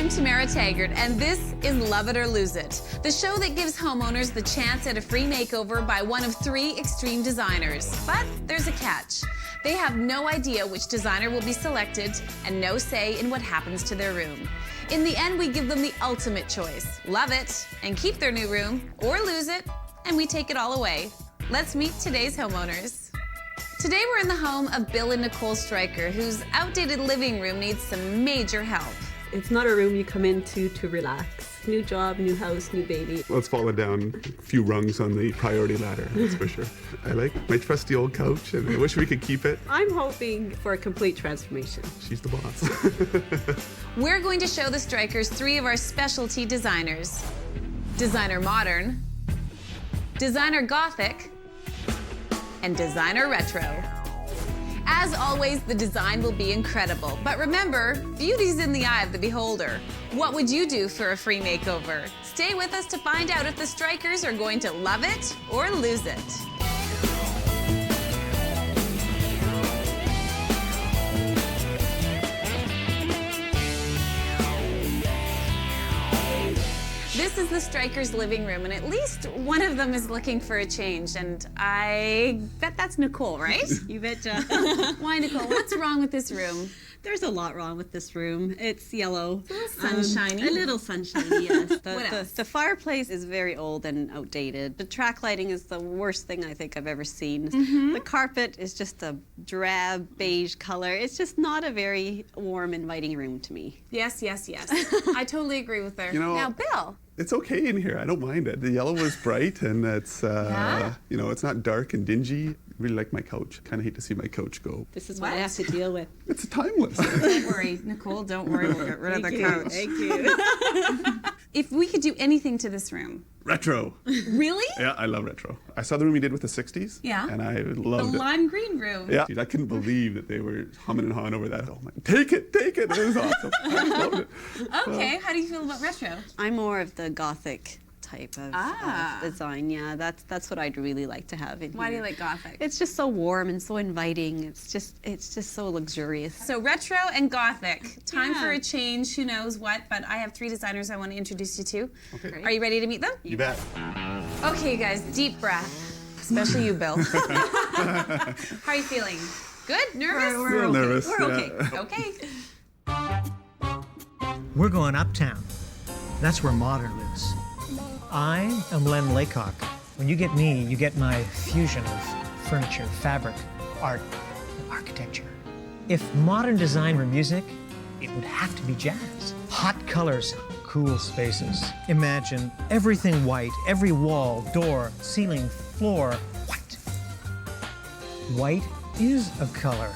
I'm Tamara Taggart, and this is Love It or Lose It, the show that gives homeowners the chance at a free makeover by one of 3 extreme designers. But there's a catch. They have no idea which designer will be selected and no say in what happens to their room. In the end, we give them the ultimate choice. Love it and keep their new room, or lose it and we take it all away. Let's meet today's homeowners. Today we're in the home of Bill and Nicole Stryker, whose outdated living room needs some major help. It's not a room you come into to relax. New job, new house, new baby. Well, it's fallen down a few rungs on the priority ladder, that's for sure. I like my trusty old couch, and I wish we could keep it. I'm hoping for a complete transformation. She's the boss. We're going to show the Strykers 3 of our specialty designers. Designer Modern, Designer Gothic, and Designer Retro. As always, the design will be incredible. But remember, beauty's in the eye of the beholder. What would you do for a free makeover? Stay with us to find out if the Strykers are going to love it or lose it. This is the Strykers' living room, and at least one of them is looking for a change, and I bet that's Nicole, right? You betcha. Why, Nicole? What's wrong with this room? There's a lot wrong with this room. It's yellow. A little sunshiny. A little sunshiny, yes. What else? The fireplace is very old and outdated. The track lighting is the worst thing I think I've ever seen. The carpet is just a drab beige color. It's just not a very warm, inviting room to me. Yes, yes, yes. I totally agree with her. You know, now, Bill. It's okay in here. I don't mind it. The yellow is bright, and it's you know, it's not dark and dingy. Really like my couch. Kind of hate to see my couch go. This is what I have to deal with. It's timeless. Don't worry, Nicole, don't worry. We'll get rid of the couch. Thank you. If we could do anything to this room. Retro. Really? Yeah, I love retro. I saw the room you did with the 60s. Yeah. And I The loved it. lime green room. Yeah. I couldn't believe that they were humming and hawing over that. Oh my, take it, take it. It was awesome. I loved it. Okay, how do you feel about retro? I'm more of the Gothic type of design. Yeah, that's what I'd really like to have in here. Why do you like Gothic? It's just so warm and so inviting. It's just so luxurious. So retro and Gothic. Time Yeah. for a change, who knows what, but I have 3 designers I want to introduce you to. Okay. Are you ready to meet them? You bet. Okay, you guys, deep breath. Especially you, Bill. How are you feeling? Good? Nervous? A little nervous. We're yeah. okay. Okay. We're going uptown. That's where modern lives. I am Len Laycock. When you get me, you get my fusion of furniture, fabric, art, and architecture. If modern design were music, it would have to be jazz. Hot colors, cool spaces. Imagine everything white, every wall, door, ceiling, floor, white. White is a color.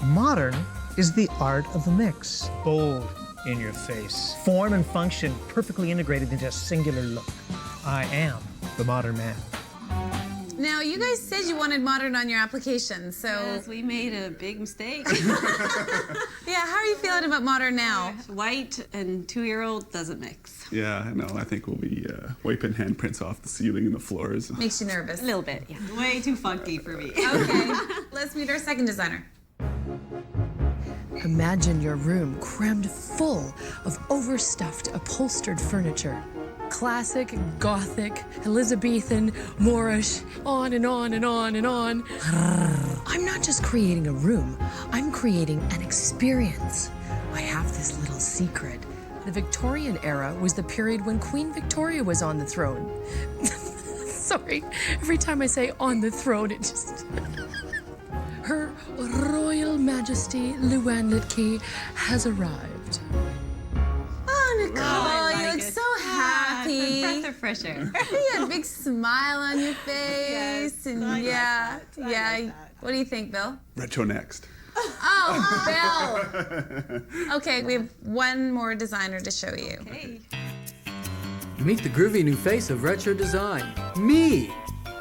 Modern is the art of the mix. Bold in your face. Form and function perfectly integrated into a singular look. I am the modern man. Now, you guys said you wanted modern on your application, so... Yes, we made a big mistake. Yeah, how are you feeling about modern now? White and 2-year-old doesn't mix. Yeah, no, I think we'll be wiping handprints off the ceiling and the floors. Makes you nervous. A little bit, yeah. Way too funky for me. Okay, let's meet our second designer. Imagine your room crammed full of overstuffed, upholstered furniture. Classic, Gothic, Elizabethan, Moorish, on and on and on and on. I'm not just creating a room, I'm creating an experience. I have this little secret. The Victorian era was the period when Queen Victoria was on the throne. Sorry, every time I say on the throne, it just... Her Royal Majesty Luann Litke has arrived. Oh, Nicole, I you like look it. so happy. It's a breath of fresh air. You had a big smile on your face. Yes, and I like yeah, that. I yeah. like that. What do you think, Bill? Retro next. Oh, Bill. Okay, we have one more designer to show you. Hey. Meet the groovy new face of retro design, me!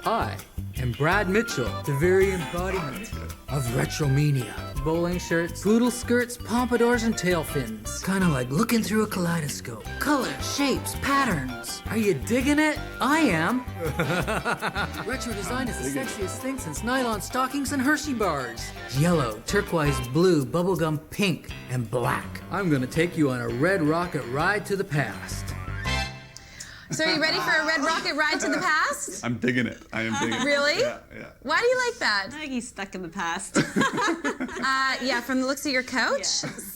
I am Brad Mitchell, the very embodiment of retromania. Bowling shirts, poodle skirts, pompadours, and tail fins. Kind of like looking through a kaleidoscope. Colors, shapes, patterns. Are you digging it? I am. Retro design is the sexiest thing since nylon stockings and Hershey bars. Yellow, turquoise, blue, bubblegum pink, and black. I'm gonna take you on a red rocket ride to the past. So are you ready for a red rocket ride to the past? I'm digging it. I am digging it. Really? Yeah. Why do you like that? I think he's stuck in the past. Yeah, from the looks of your couch?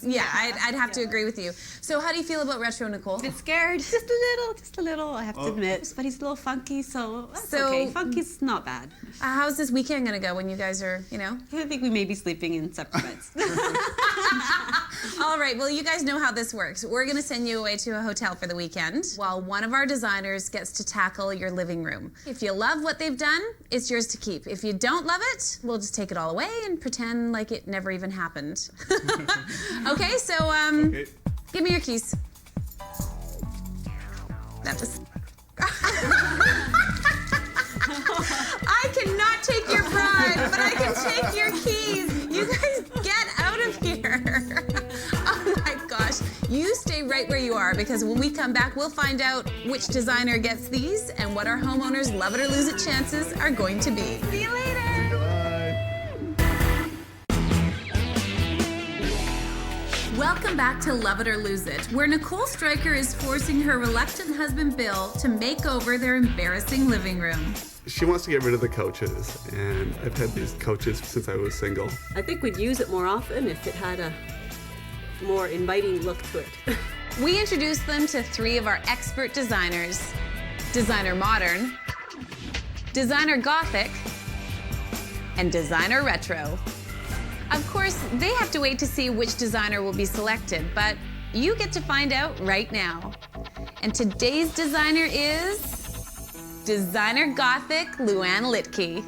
Yeah, I'd have to agree with you. So how do you feel about retro, Nicole? A bit scared, just a little, I have to admit. But he's a little funky, so that's okay. Funky's not bad. How's this weekend gonna go when you guys are, I think we may be sleeping in separate beds. All right, well, you guys know how this works. We're gonna send you away to a hotel for the weekend while one of our designers gets to tackle your living room. If you love what they've done, it's yours to keep. If you don't love it, we'll just take it all away and pretend like it never even happened. Okay, so Okay. give me your keys. That was... I cannot take your pride, but I can take your keys. You guys get out of here. Oh my gosh. You stay right where you are, because when we come back, we'll find out which designer gets these and what our homeowners' love it or lose it chances are going to be. See you later. Welcome back to Love It or Lose It, where Nicole Stryker is forcing her reluctant husband Bill to make over their embarrassing living room. She wants to get rid of the couches, and I've had these couches since I was single. I think we'd use it more often if it had a more inviting look to it. We introduced them to 3 of our expert designers: Designer Modern, Designer Gothic, and Designer Retro. Of course, they have to wait to see which designer will be selected, but you get to find out right now. And today's designer is Designer Gothic, Luann Litke.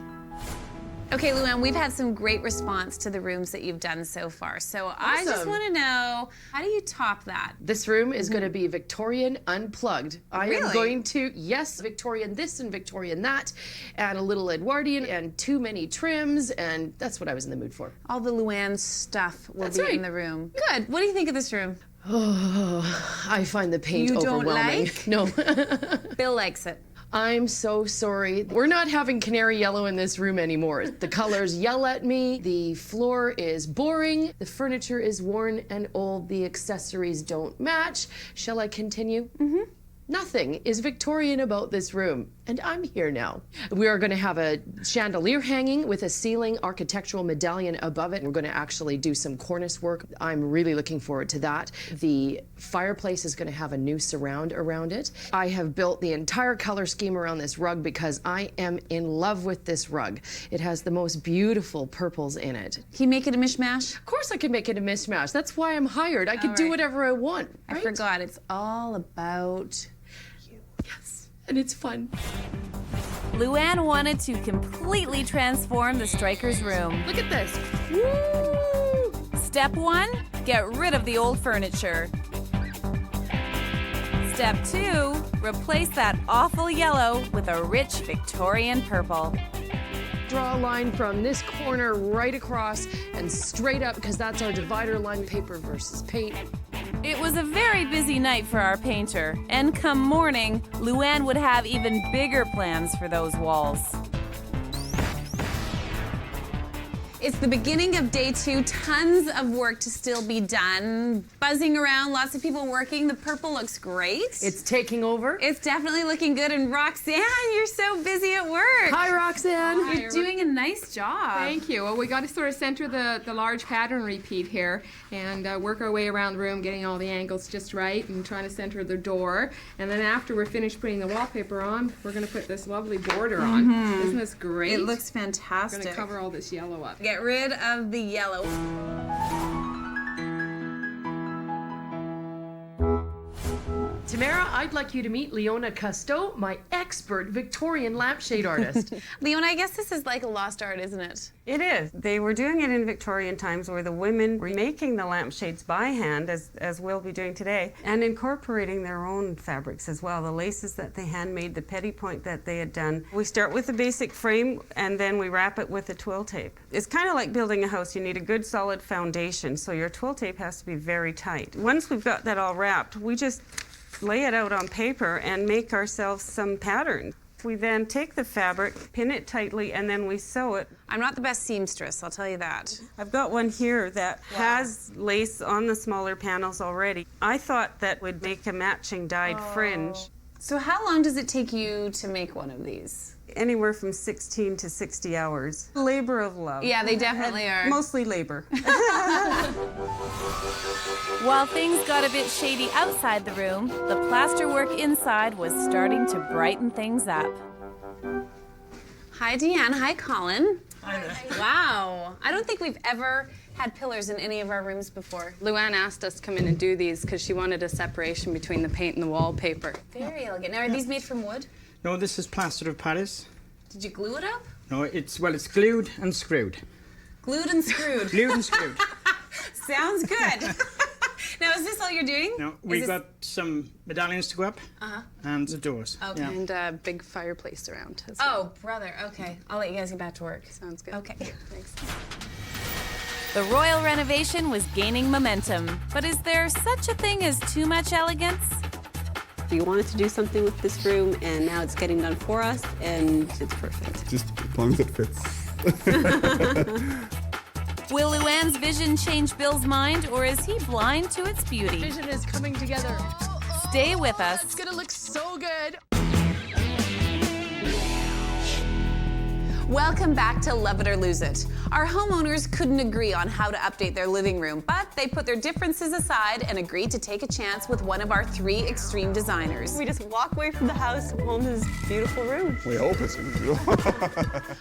Okay, Luann, we've had some great response to the rooms that you've done so far. So I just want to know, how do you top that? This room is going to be Victorian unplugged. I am going to, yes, Victorian this and Victorian that, and a little Edwardian, and too many trims, and that's what I was in the mood for. All the Luann stuff will be in the room. Good. What do you think of this room? Oh, I find the paint overwhelming. You don't like? No. Bill likes it. I'm so sorry. We're not having canary yellow in this room anymore. The colors yell at me. The floor is boring. The furniture is worn and old. The accessories don't match. Shall I continue? Mm-hmm. Nothing is Victorian about this room, and I'm here now. We are going to have a chandelier hanging with a ceiling architectural medallion above it. We're going to actually do some cornice work. I'm really looking forward to that. The fireplace is going to have a new surround around it. I have built the entire color scheme around this rug because I am in love with this rug. It has the most beautiful purples in it. Can you make it a mishmash? Of course I can make it a mishmash. That's why I'm hired. I can do whatever I want. I forgot, it's all about... Yes, and it's fun. Luann wanted to completely transform the Stryker's room. Look at this. Woo! Step 1, get rid of the old furniture. Step 2, replace that awful yellow with a rich Victorian purple. Draw a line from this corner right across and straight up, because that's our divider line, paper versus paint. It was a very busy night for our painter, and come morning, Luann would have even bigger plans for those walls. It's the beginning of day 2, tons of work to still be done. Buzzing around, lots of people working. The purple looks great. It's taking over. It's definitely looking good. And Roxanne, you're so busy at work. Hi, Roxanne. You're doing a nice job. Thank you. Well, we got to sort of center the large pattern repeat here and work our way around the room, getting all the angles just right and trying to center the door. And then after we're finished putting the wallpaper on, we're going to put this lovely border on. Isn't this great? It looks fantastic. We're going to cover all this yellow up. Get rid of the yellow. Tamara, I'd like you to meet Leona Cousteau, my expert Victorian lampshade artist. Leona, I guess this is like a lost art, isn't it? It is. They were doing it in Victorian times where the women were making the lampshades by hand, as we'll be doing today, and incorporating their own fabrics as well, the laces that they handmade, the pettipoint that they had done. We start with the basic frame and then we wrap it with a twill tape. It's kind of like building a house. You need a good solid foundation, so your twill tape has to be very tight. Once we've got that all wrapped, we just lay it out on paper and make ourselves some patterns. We then take the fabric, pin it tightly, and then we sew it. I'm not the best seamstress, I'll tell you that. I've got one here that has lace on the smaller panels already. I thought that would make a matching dyed fringe. So how long does it take you to make one of these? Anywhere from 16 to 60 hours. Labor of love. Yeah, they definitely are. Mostly labor. While things got a bit shady outside the room, the plasterwork inside was starting to brighten things up. Hi, Deanne. Hi, Colin. Hi there. Wow. I don't think we've ever had pillars in any of our rooms before. Luann asked us to come in and do these because she wanted a separation between the paint and the wallpaper. Very elegant. Now, are these made from wood? No, this is plaster of Paris. Did you glue it up? No, it's glued and screwed. Glued and screwed. Glued and screwed. Sounds good. Now, is this all you're doing? No, we've got some medallions to go up and the doors. Okay. Yeah. And a big fireplace around as Oh, well. brother. Okay. I'll let you guys get back to work. Sounds good. Okay. Thanks. The royal renovation was gaining momentum, but is there such a thing as too much elegance? We wanted to do something with this room, and now it's getting done for us, and it's perfect. Just as long as it fits. Will Luann's vision change Bill's mind, or is he blind to its beauty? Vision is coming together. Stay with us. It's gonna look so good. Welcome back to Love It or Lose It. Our homeowners couldn't agree on how to update their living room, but they put their differences aside and agreed to take a chance with one of our 3 extreme designers. We just walk away from the house and home to this beautiful room. We hope it's going to do.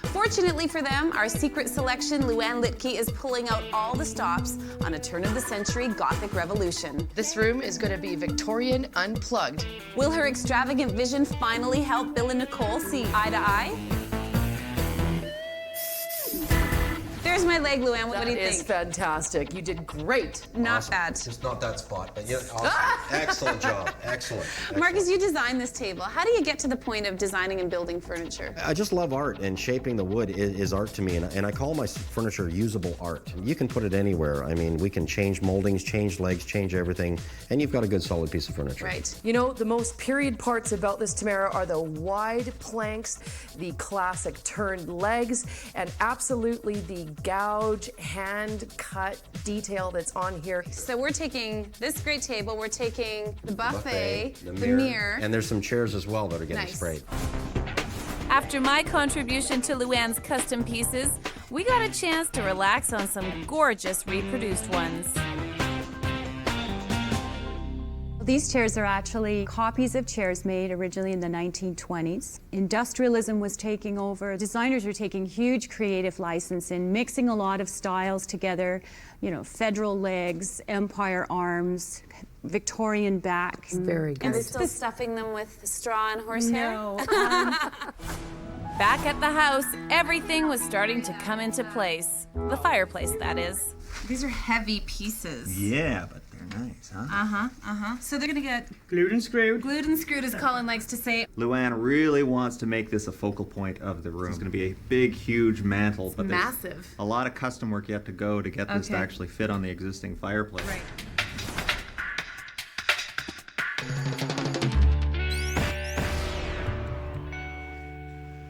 Fortunately for them, our secret selection, Luann Litke, is pulling out all the stops on a turn-of-the-century Gothic revolution. This room is gonna be Victorian unplugged. Will her extravagant vision finally help Bill and Nicole see eye to eye? There's my leg, Luann. What do you That is think? fantastic. You did great. Not bad. Just not that spot, but yeah, awesome. Excellent job. Excellent. Marcus, you designed this table. How do you get to the point of designing and building furniture? I just love art, and shaping the wood is art to me, and I call my furniture usable art. You can put it anywhere. I mean, we can change moldings, change legs, change everything, and you've got a good solid piece of furniture. Right. You know, the most period parts about this, Tamara, are the wide planks, the classic turned legs, and absolutely the gouge, hand-cut detail that's on here. So we're taking this great table, we're taking the buffet, the the mirror. and there's some chairs as well that are getting Nice. sprayed. After my contribution to Luann's custom pieces, we got a chance to relax on some gorgeous reproduced ones. These chairs are actually copies of chairs made originally in the 1920s. Industrialism was taking over. Designers were taking huge creative license in mixing a lot of styles together, you know, federal legs, empire arms, Victorian back. Very good. And they're still stuffing them with straw and horsehair? No. Back at the house, everything was starting to come into place. The fireplace, that is. These are heavy pieces. Yeah, but they're nice, huh? So they're gonna get Glued and screwed. glued and screwed, as Colin likes to say. Luann really wants to make this a focal point of the room. It's going to be a big, huge mantle, but there's Massive. a lot of custom work you have to go to get this to Okay. actually fit on the existing fireplace. Right.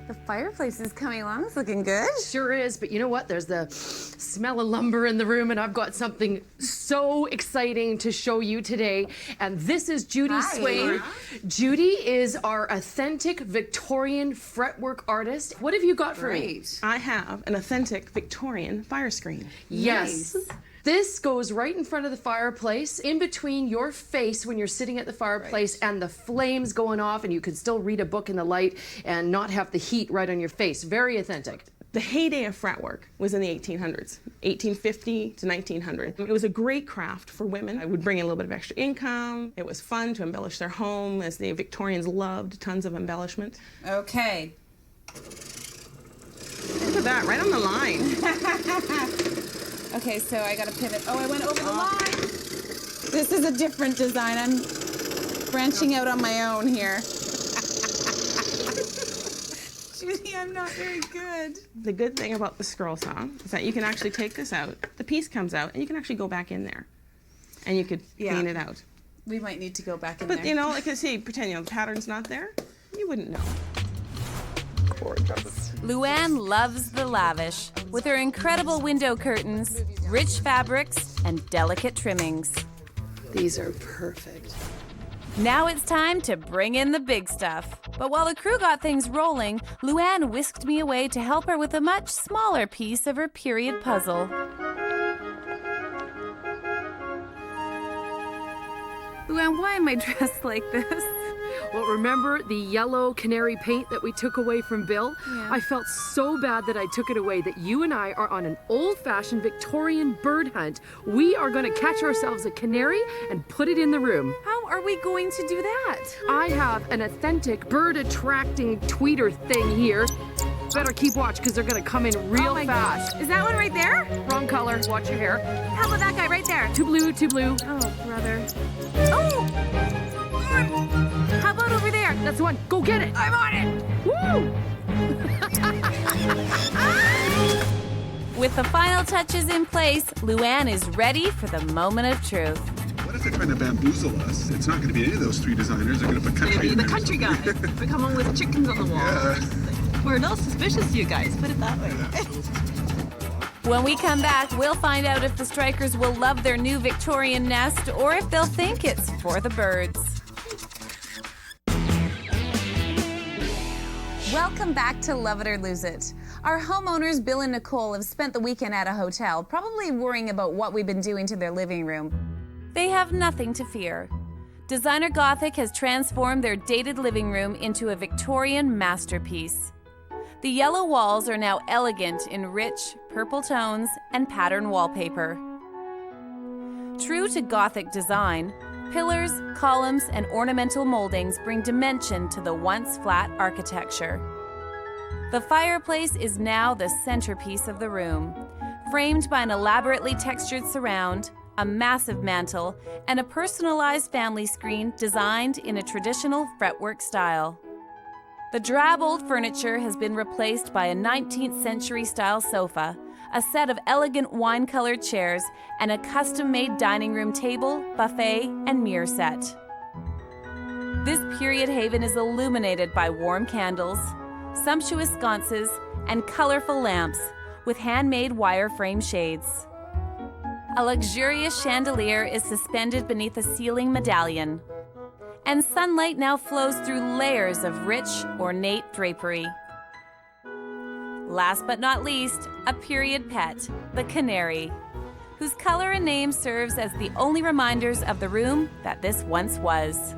The fireplace is coming along. It's looking good. Sure is, but you know what? There's the smell of lumber in the room, and I've got something so exciting to show you today. And this is Judy Hi. Swain. Judy is our authentic Victorian fretwork artist. What have you got for me? I have an authentic Victorian fire screen. Yes. This goes right in front of the fireplace, in between your face when you're sitting at the fireplace and the flames going off, and you can still read a book in the light and not have the heat right on your face. Very authentic. The heyday of fretwork was in the 1800s, 1850 to 1900. It was a great craft for women. It would bring in a little bit of extra income. It was fun to embellish their home, as the Victorians loved tons of embellishment. Okay. Look at that, right on the line. Okay, so I got to pivot. Oh, I went over the line. This is a different design. I'm branching out on my own here. Judy, I'm not very good. The good thing about the scroll saw is that you can actually take this out, the piece comes out, and you can actually go back in there. And you could clean it out. We might need to go back in But there. you know, like I say, pretend the pattern's not there, you wouldn't know. Luann loves the lavish, with her incredible window curtains, rich fabrics, and delicate trimmings. These are perfect. Now it's time to bring in the big stuff. But while the crew got things rolling, Luann whisked me away to help her with a much smaller piece of her period puzzle. Luann, why am I dressed like this? Well, remember the yellow canary paint that we took away from Bill? Yeah. I felt so bad that I took it away that you and I are on an old-fashioned Victorian bird hunt. We are going to catch ourselves a canary and put it in the room. How are we going to do that? I have an authentic bird-attracting tweeter thing here. Better keep watch because they're going to come in real fast. Gosh. Is that one right there? Wrong color. Watch your hair. How about that guy right there? Too blue, too blue. Oh, brother. Oh! How about over there? That's the one. Go get it. I'm on it! Woo! With the final touches in place, Luann is ready for the moment of truth. What if they're trying to bamboozle us? It's not going to be any of those three designers. They're going to put country in The there. country guy. We come home with chickens on the wall. Yeah. We're a little suspicious of you guys, put it that way. When we come back, we'll find out if the strikers will love their new Victorian nest or if they'll think it's for the birds. Welcome back to Love It or Lose It. Our homeowners, Bill and Nicole, have spent the weekend at a hotel, probably worrying about what we've been doing to their living room. They have nothing to fear. Designer Gothic has transformed their dated living room into a Victorian masterpiece. The yellow walls are now elegant in rich, purple tones and pattern wallpaper. True to Gothic design, pillars, columns, and ornamental moldings bring dimension to the once flat architecture. The fireplace is now the centerpiece of the room, framed by an elaborately textured surround, a massive mantel, and a personalized family screen designed in a traditional fretwork style. The drab old furniture has been replaced by a 19th century style sofa, a set of elegant wine-colored chairs, and a custom-made dining room table, buffet, and mirror set. This period haven is illuminated by warm candles, sumptuous sconces, and colorful lamps with handmade wire-frame shades. A luxurious chandelier is suspended beneath a ceiling medallion, and sunlight now flows through layers of rich, ornate drapery. Last but not least, a period pet, the canary, whose color and name serves as the only reminders of the room that this once was.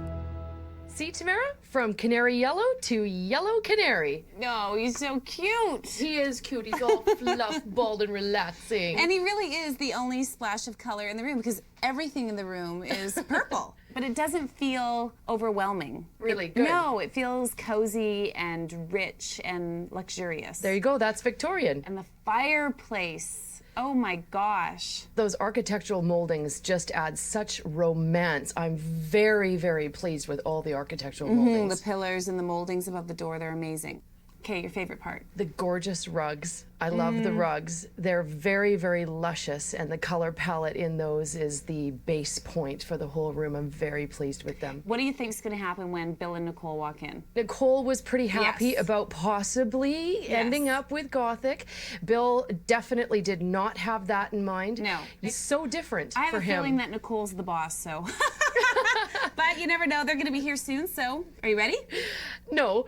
See, Tamara? From canary yellow to yellow canary. No, he's so cute. He is cute. He's all fluff, bald, and relaxing. And he really is the only splash of color in the room because everything in the room is purple. But it doesn't feel overwhelming. Really good. No, it feels cozy and rich and luxurious. There you go. That's Victorian. And the fireplace. Oh my gosh. Those architectural moldings just add such romance. I'm very, very pleased with all the architectural moldings. The pillars and the moldings above the door, they're amazing. Okay, your favorite part? The gorgeous rugs. I love the rugs. They're very, very luscious, and the color palette in those is the base point for the whole room. I'm very pleased with them. What do you think is going to happen when Bill and Nicole walk in? Nicole was pretty happy about possibly ending up with Gothic. Bill definitely did not have that in mind. No. It's so different I have for a him. feeling that Nicole's the boss, so. But you never know. They're going to be here soon, so are you ready? No.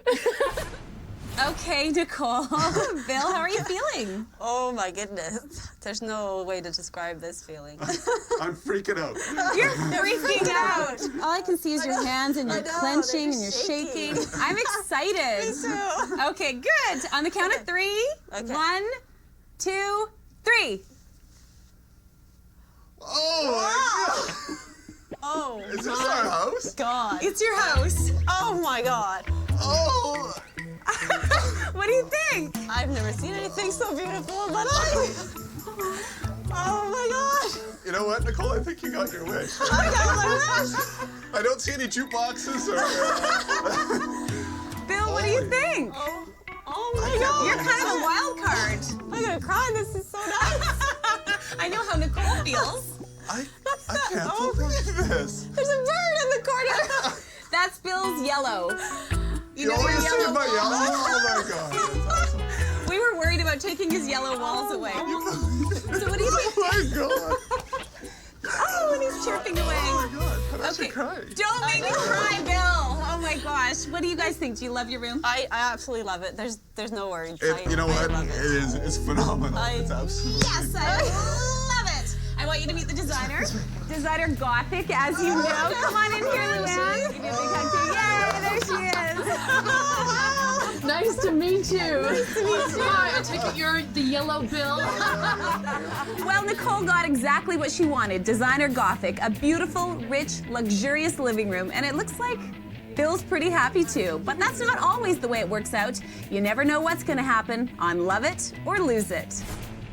Okay, Nicole. Bill, how are you feeling? Oh my goodness. There's no way to describe this feeling. I'm freaking out. You're freaking out. All I can see is your hands and you're clenching and you're shaking. I'm excited. Me too. Okay, good. On the count of 3. Okay. 1, 2, 3. Oh my God. Oh, Is this our house? God. It's your house. Oh my God. Oh. What do you think? I've never seen anything so beautiful in my life. Oh my God. You know what, Nicole? I think you got your wish. I got my wish. I don't see any jukeboxes or. Bill, what do you think? Oh my God. You're kind of a wild card. I'm gonna cry. This is so nice. I know how Nicole feels. I can't believe this. There's a bird in the corner. That's Bill's yellow. You always see my yellow? Oh my God. That's awesome. We were worried about taking his yellow walls away. So what do you think? Oh my God. Oh, and he's chirping away. Oh my God. I'm actually Okay, crying. don't make me cry, Bill. Oh my gosh. What do you guys think? Do you love your room? I absolutely love it. There's no words. You know what? I love it. It's phenomenal. It's absolutely. Yes, I love it. I want you to meet the designer. Designer Gothic, as you know. Come on in here, Luann. Give you a big hug too. Yay, there she is. Nice to meet you. Nice to meet you. I take it you're the yellow Bill. Well, Nicole got exactly what she wanted. Designer Gothic, a beautiful, rich, luxurious living room, and it looks like Bill's pretty happy too. But that's not always the way it works out. You never know what's gonna happen on Love It or Lose It.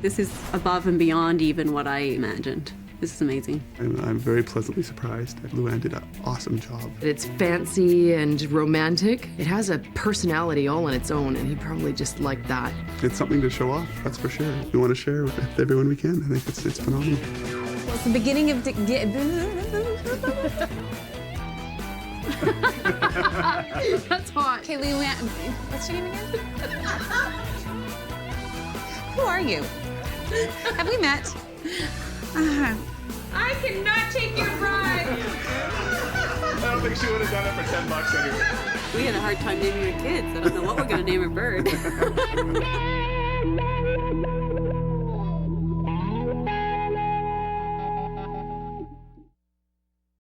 This is above and beyond even what I imagined. This is amazing. I'm very pleasantly surprised. Luann did an awesome job. It's fancy and romantic. It has a personality all on its own, and he probably just liked that. It's something to show off, that's for sure. We want to share with everyone we can. I think it's phenomenal. Well, it's the beginning of... That's hot. Okay, Luann, what's your name again? Who are you? Have we met? I cannot take your bride. I don't think she would have done it for $10 anyway. We had a hard time naming our kids. I don't know what we're gonna name our bird.